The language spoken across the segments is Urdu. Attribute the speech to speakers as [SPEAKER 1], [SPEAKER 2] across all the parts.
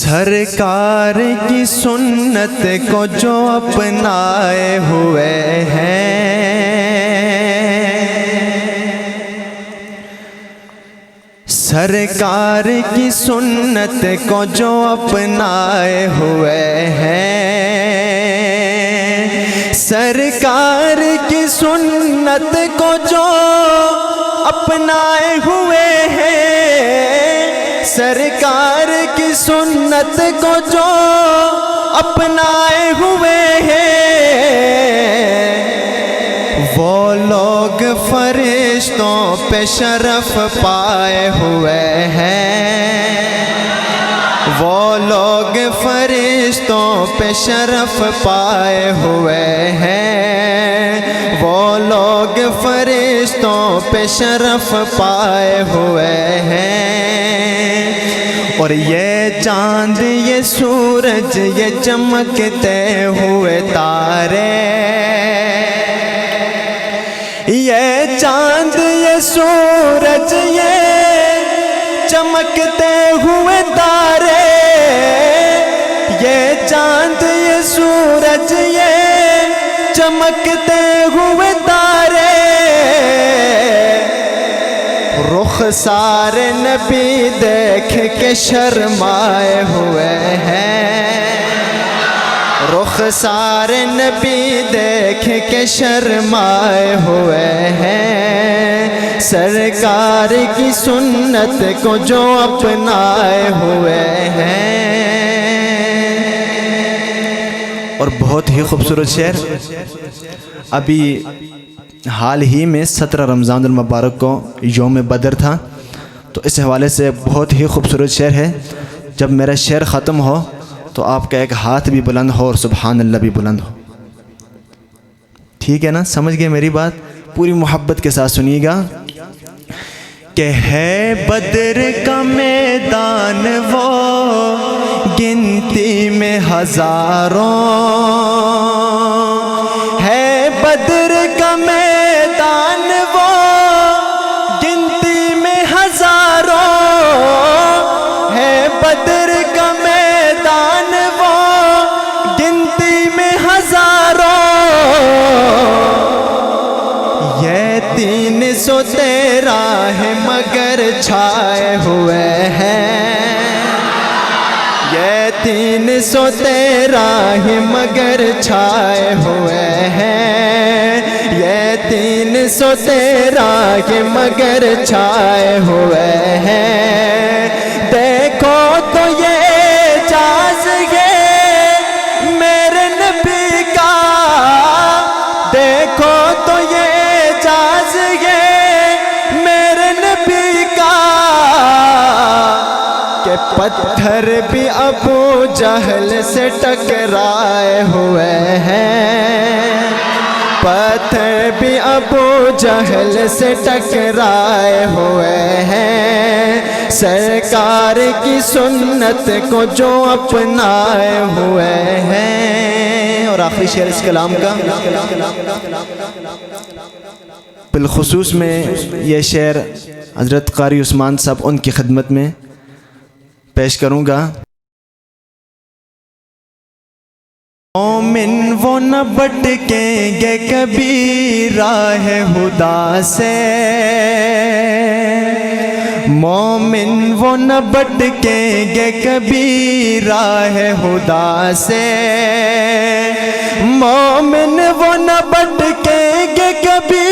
[SPEAKER 1] سرکار کی سنت کو جو اپنائے ہوئے ہیں، سرکار کی سنت کو جو اپنائے ہوئے ہیں، سرکار کی سنت کو جو اپنائے ہوئے ہیں، سرکار کی سنت کو جو اپنائے ہوئے ہیں، وہ لوگ فرشتوں پہ شرف پائے ہوئے ہیں، وہ لوگ فرشتوں پہ شرف پائے ہوئے ہیں، وہ لوگ فرشتوں پہ شرف پائے ہوئے ہیں۔ اور یہ چاند یہ سورج یہ چمکتے ہوئے تارے، یہ چاند یہ سورج یہ چمکتے ہوئے تارے، یہ چاند یہ سورج یہ چمکتے ہوئے تارے، رخسار نبی دیکھ کے شرمائے ہوئے ہیں، رخسار نبی دیکھ کے شرمائے ہوئے ہیں، سرکار کی سنت کو جو اپنائے ہوئے ہیں۔ اور بہت ہی خوبصورت شعر، ابھی حال ہی میں 17 رمضان المبارک کو یوم بدر تھا، تو اس حوالے سے بہت ہی خوبصورت شعر ہے۔ جب میرا شعر ختم ہو تو آپ کا ایک ہاتھ بھی بلند ہو اور سبحان اللہ بھی بلند ہو، ٹھیک ہے نا؟ سمجھ گئے میری بات؟ پوری محبت کے ساتھ سنیے گا کہ ہے بدر کا میدان وہ گنتی میں ہزاروں، ہے بدر کا میدان وہ گنتی میں ہزاروں، ہے بدر کا میدان وہ گنتی میں ہزاروں، یہ 313 ہے مگر چھائے ہوئے ہیں، یہ 313 ہے مگر چھائے ہوئے ہیں، یہ 313 کے مگر چھائے ہوئے ہیں۔ دیکھو تو یہ اعجاز ہے میرے نبی کا، دیکھو تو یہ اعجاز ہے میرے نبی کا، کہ پتھر بھی ابو جہل سے ٹکرائے ہوئے ہیں، پتھر بھی ابو جہل سے ٹکرائے ہوئے ہیں، سرکار کی سنت کو جو اپنائے ہوئے ہیں۔ اور آخری شعر اس کلام کا، بالخصوص میں یہ شعر حضرت قاری عثمان صاحب ان کی خدمت میں پیش کروں گا۔ مومن وہ نہ بھٹکیں گے کبھی راہ خدا سے، مومن وہ نہ بھٹکیں گے کبھی راہ خدا سے، مومن وہ نہ بھٹکیں گے کبھی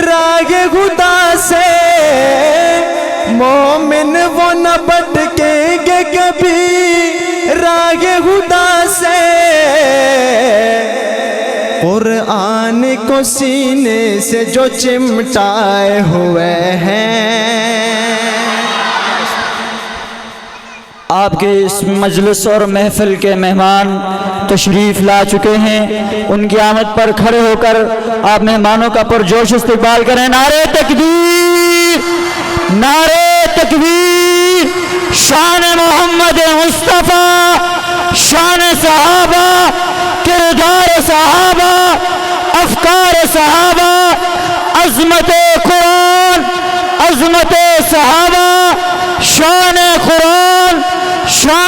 [SPEAKER 1] راہ خدا سے، مومن وہ نہ بھٹکیں گے کبھی راہ خدا سے، قرآن کو سینے سے جو چمٹائے ہوئے ہیں۔
[SPEAKER 2] آپ کے اس مجلس اور محفل کے مہمان تشریف لا چکے ہیں، ان کی آمد پر کھڑے ہو کر آپ مہمانوں کا پرجوش استقبال کریں۔ نعرہ تکبیر، نعرہ تکبیر، شان محمد مصطفیٰ، شان صحابہ، کردار صحابہ، افکار صحابہ، عظمت قرآن، عظمت صحابہ، شان قرآن، شان